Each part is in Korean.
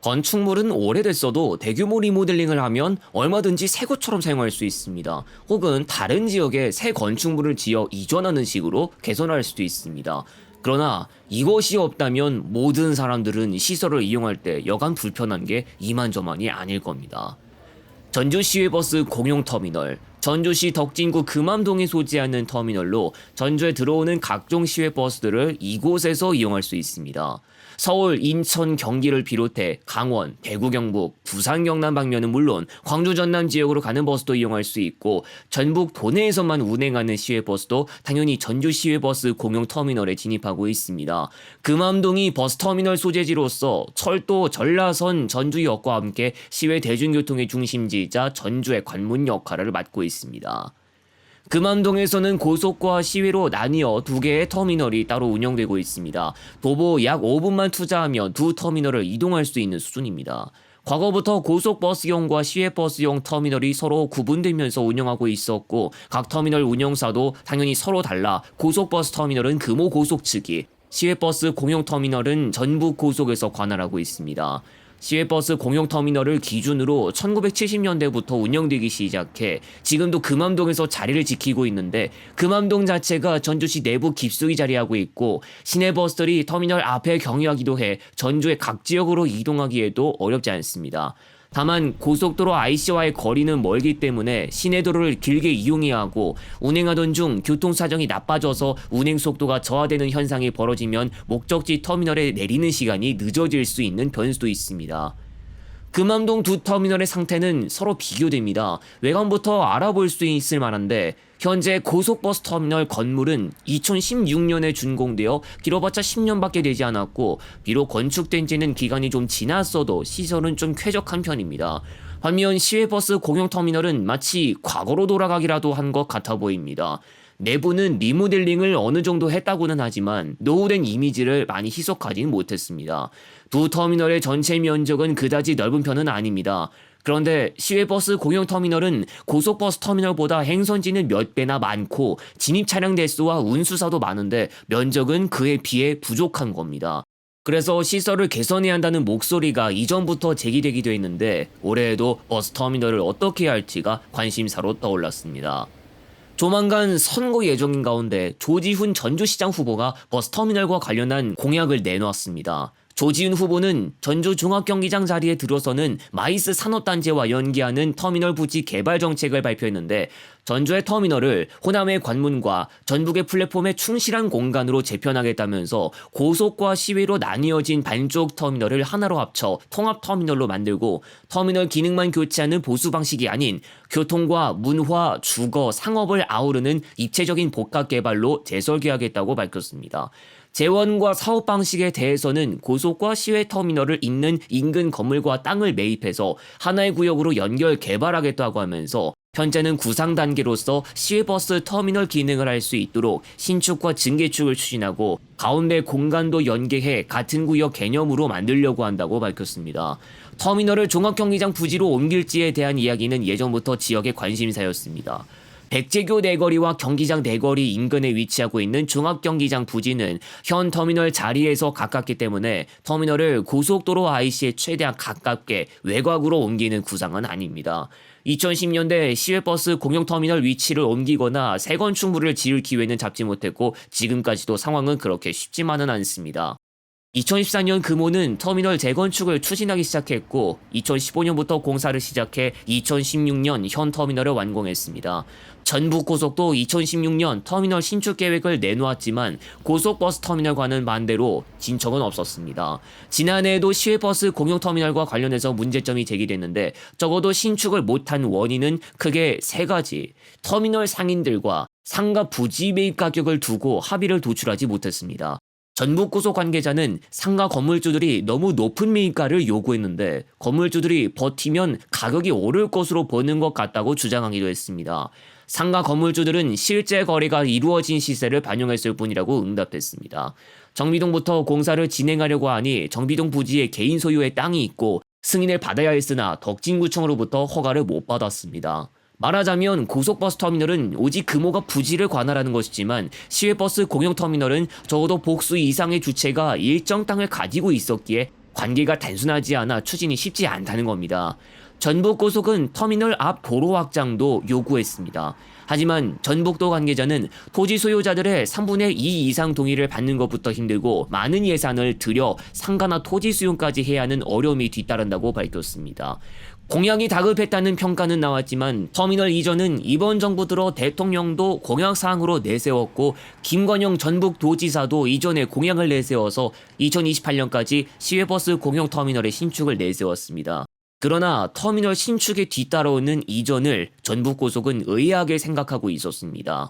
건축물은 오래됐어도 대규모 리모델링을 하면 얼마든지 새 것처럼 사용할 수 있습니다. 혹은 다른 지역에 새 건축물을 지어 이전하는 식으로 개선할 수도 있습니다. 그러나 이것이 없다면 모든 사람들은 시설을 이용할 때 여간 불편한 게 이만저만이 아닐 겁니다. 전주 시외버스 공용터미널. 전주시 덕진구 금암동에 소재하는 터미널로 전주에 들어오는 각종 시외버스들을 이곳에서 이용할 수 있습니다. 서울, 인천, 경기를 비롯해 강원, 대구, 경북, 부산, 경남 방면은 물론 광주, 전남 지역으로 가는 버스도 이용할 수 있고 전북 도내에서만 운행하는 시외버스도 당연히 전주 시외버스 공용터미널에 진입하고 있습니다. 금암동이 버스터미널 소재지로서 철도, 전라선, 전주역과 함께 시외 대중교통의 중심지이자 전주의 관문 역할을 맡고 있습니다. 금암동에서는 고속과 시외로 나뉘어 두 개의 터미널이 따로 운영되고 있습니다. 도보 약 5분만 투자하면 두 터미널을 이동할 수 있는 수준입니다. 과거부터 고속버스용과 시외버스용 터미널이 서로 구분되면서 운영하고 있었고 각 터미널 운영사도 당연히 서로 달라 고속버스 터미널은 금호고속 측이, 시외버스 공용터미널은 전북고속에서 관할하고 있습니다. 시외버스 공용터미널을 기준으로 1970년대부터 운영되기 시작해 지금도 금암동에서 자리를 지키고 있는데 금암동 자체가 전주시 내부 깊숙이 자리하고 있고 시내버스들이 터미널 앞에 경유하기도 해 전주의 각 지역으로 이동하기에도 어렵지 않습니다. 다만 고속도로 IC와의 거리는 멀기 때문에 시내도로를 길게 이용해야 하고 운행하던 중 교통사정이 나빠져서 운행 속도가 저하되는 현상이 벌어지면 목적지 터미널에 내리는 시간이 늦어질 수 있는 변수도 있습니다. 금암동 두 터미널의 상태는 서로 비교됩니다. 외관부터 알아볼 수 있을 만한데 현재 고속버스 터미널 건물은 2016년에 준공되어 길어봤자 10년밖에 되지 않았고 비록 건축된 지는 기간이 좀 지났어도 시설은 좀 쾌적한 편입니다. 반면 시외버스 공용터미널은 마치 과거로 돌아가기라도 한 것 같아 보입니다. 내부는 리모델링을 어느 정도 했다고는 하지만 노후된 이미지를 많이 희석하진 못했습니다. 두 터미널의 전체 면적은 그다지 넓은 편은 아닙니다. 그런데 시외버스 공용터미널은 고속버스 터미널보다 행선지는 몇 배나 많고 진입 차량 대수와 운수사도 많은데 면적은 그에 비해 부족한 겁니다. 그래서 시설을 개선해야 한다는 목소리가 이전부터 제기되기도 했는데 올해에도 버스터미널을 어떻게 해야 할지가 관심사로 떠올랐습니다. 조만간 선거 예정인 가운데 조지훈 전주시장 후보가 버스터미널과 관련한 공약을 내놓았습니다. 조지훈 후보는 전주 종합경기장 자리에 들어서는 마이스 산업단지와 연계하는 터미널 부지 개발 정책을 발표했는데 전주의 터미널을 호남의 관문과 전북의 플랫폼에 충실한 공간으로 재편하겠다면서 고속과 시외로 나뉘어진 반쪽 터미널을 하나로 합쳐 통합터미널로 만들고 터미널 기능만 교체하는 보수 방식이 아닌 교통과 문화, 주거, 상업을 아우르는 입체적인 복합 개발로 재설계하겠다고 밝혔습니다. 재원과 사업 방식에 대해서는 고속과 시외 터미널을 잇는 인근 건물과 땅을 매입해서 하나의 구역으로 연결 개발하겠다고 하면서 현재는 구상 단계로서 시외버스 터미널 기능을 할 수 있도록 신축과 증개축을 추진하고 가운데 공간도 연계해 같은 구역 개념으로 만들려고 한다고 밝혔습니다. 터미널을 종합경기장 부지로 옮길지에 대한 이야기는 예전부터 지역의 관심사였습니다. 백제교 내거리와 경기장 내거리 인근에 위치하고 있는 종합경기장 부지는 현 터미널 자리에서 가깝기 때문에 터미널을 고속도로 IC에 최대한 가깝게 외곽으로 옮기는 구상은 아닙니다. 2010년대 시외버스 공용터미널 위치를 옮기거나 새 건축물을 지을 기회는 잡지 못했고 지금까지도 상황은 그렇게 쉽지만은 않습니다. 2014년 금호는 터미널 재건축을 추진하기 시작했고 2015년부터 공사를 시작해 2016년 현 터미널을 완공했습니다. 전북고속도 2016년 터미널 신축 계획을 내놓았지만 고속버스 터미널과는 반대로 진척은 없었습니다. 지난해에도 시외버스 공용터미널과 관련해서 문제점이 제기됐는데 적어도 신축을 못한 원인은 크게 세 가지. 터미널 상인들과 상가 부지 매입 가격을 두고 합의를 도출하지 못했습니다. 전북고속 관계자는 상가 건물주들이 너무 높은 매입가를 요구했는데 건물주들이 버티면 가격이 오를 것으로 보는 것 같다고 주장하기도 했습니다. 상가 건물주들은 실제 거래가 이루어진 시세를 반영했을 뿐이라고 응답했습니다. 정비동부터 공사를 진행하려고 하니 정비동 부지에 개인 소유의 땅이 있고 승인을 받아야 했으나 덕진구청으로부터 허가를 못 받았습니다. 말하자면 고속버스 터미널은 오직 금호가 부지를 관할하는 것이지만 시외버스 공용터미널은 적어도 복수 이상의 주체가 일정 땅을 가지고 있었기에 관계가 단순하지 않아 추진이 쉽지 않다는 겁니다. 전북고속은 터미널 앞 도로 확장도 요구했습니다. 하지만 전북도 관계자는 토지 소유자들의 3분의 2 이상 동의를 받는 것부터 힘들고 많은 예산을 들여 상가나 토지 수용까지 해야 하는 어려움이 뒤따른다고 밝혔습니다. 공약이 다급했다는 평가는 나왔지만 터미널 이전은 이번 정부 들어 대통령도 공약사항으로 내세웠고 김관영 전북도지사도 이전에 공약을 내세워서 2028년까지 시외버스 공영터미널의 신축을 내세웠습니다. 그러나 터미널 신축에 뒤따라오는 이전을 전북고속은 의아하게 생각하고 있었습니다.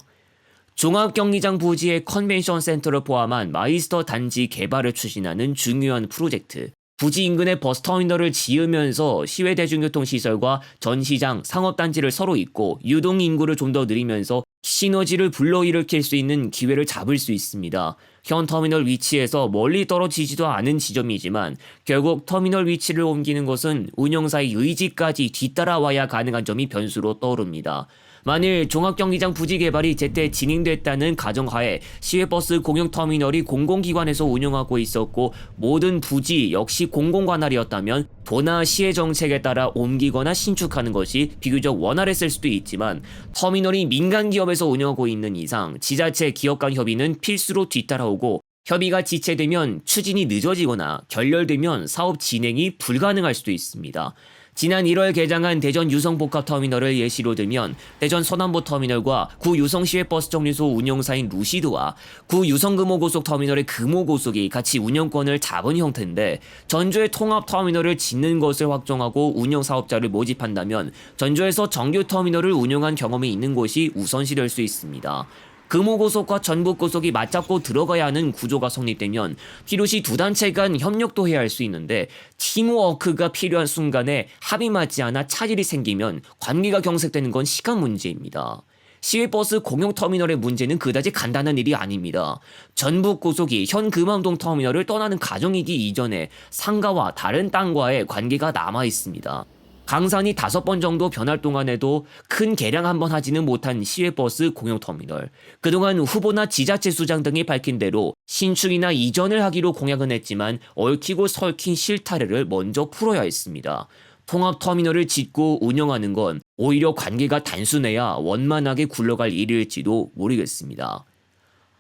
종합경기장 부지의 컨벤션 센터를 포함한 마이스터 단지 개발을 추진하는 중요한 프로젝트. 부지 인근에 버스터미널을 지으면서 시외 대중교통시설과 전시장, 상업단지를 서로 잇고 유동 인구를 좀 더 늘리면서 시너지를 불러일으킬 수 있는 기회를 잡을 수 있습니다. 현 터미널 위치에서 멀리 떨어지지도 않은 지점이지만 결국 터미널 위치를 옮기는 것은 운영사의 의지까지 뒤따라와야 가능한 점이 변수로 떠오릅니다. 만일 종합경기장 부지 개발이 제때 진행됐다는 가정하에 시외버스 공영터미널이 공공기관에서 운영하고 있었고 모든 부지 역시 공공관할이었다면 도나 시의 정책에 따라 옮기거나 신축하는 것이 비교적 원활했을 수도 있지만 터미널이 민간기업에서 운영하고 있는 이상 지자체 기업 간 협의는 필수로 뒤따라오고 협의가 지체되면 추진이 늦어지거나 결렬되면 사업 진행이 불가능할 수도 있습니다. 지난 1월 개장한 대전 유성복합터미널을 예시로 들면 대전 서남부터미널과 구 유성시외버스 정류소 운영사인 루시드와 구 유성금호고속터미널의 금호고속이 같이 운영권을 잡은 형태인데 전주의 통합터미널을 짓는 것을 확정하고 운영사업자를 모집한다면 전주에서 정규터미널을 운영한 경험이 있는 곳이 우선시될 수 있습니다. 금호고속과 전북고속이 맞잡고 들어가야 하는 구조가 성립되면 필요시 두 단체 간 협력도 해야 할 수 있는데 팀워크가 필요한 순간에 합이 맞지 않아 차질이 생기면 관계가 경색되는 건 시간 문제입니다. 시외버스 공영터미널의 문제는 그다지 간단한 일이 아닙니다. 전북고속이 현 금암동 터미널을 떠나는 가정이기 이전에 상가와 다른 땅과의 관계가 남아 있습니다. 강산이 5번 정도 변할 동안에도 큰 개량 한번 하지는 못한 시외버스 공영터미널. 그동안 후보나 지자체 수장 등이 밝힌 대로 신축이나 이전을 하기로 공약은 했지만 얽히고 설킨 실타래를 먼저 풀어야 했습니다. 통합터미널을 짓고 운영하는 건 오히려 관계가 단순해야 원만하게 굴러갈 일일지도 모르겠습니다.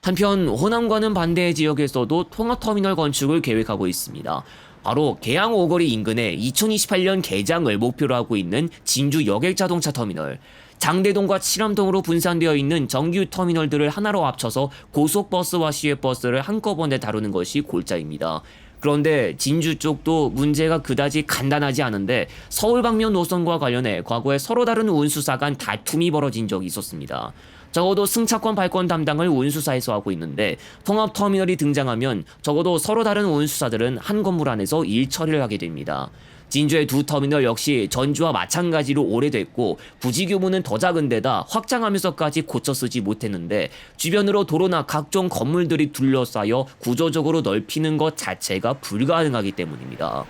한편 호남과는 반대의 지역에서도 통합터미널 건축을 계획하고 있습니다. 바로 계양 오거리 인근에 2028년 개장을 목표로 하고 있는 진주 여객자동차터미널. 장대동과 칠암동으로 분산되어 있는 정규 터미널들을 하나로 합쳐서 고속버스와 시외버스를 한꺼번에 다루는 것이 골자입니다. 그런데 진주 쪽도 문제가 그다지 간단하지 않은데 서울 방면 노선과 관련해 과거에 서로 다른 운수사 간 다툼이 벌어진 적이 있었습니다. 적어도 승차권 발권 담당을 운수사에서 하고 있는데 통합터미널이 등장하면 적어도 서로 다른 운수사들은 한 건물 안에서 일 처리를 하게 됩니다. 진주의 두 터미널 역시 전주와 마찬가지로 오래됐고 부지 규모는 더 작은 데다 확장하면서까지 고쳐 쓰지 못했는데 주변으로 도로나 각종 건물들이 둘러싸여 구조적으로 넓히는 것 자체가 불가능하기 때문입니다.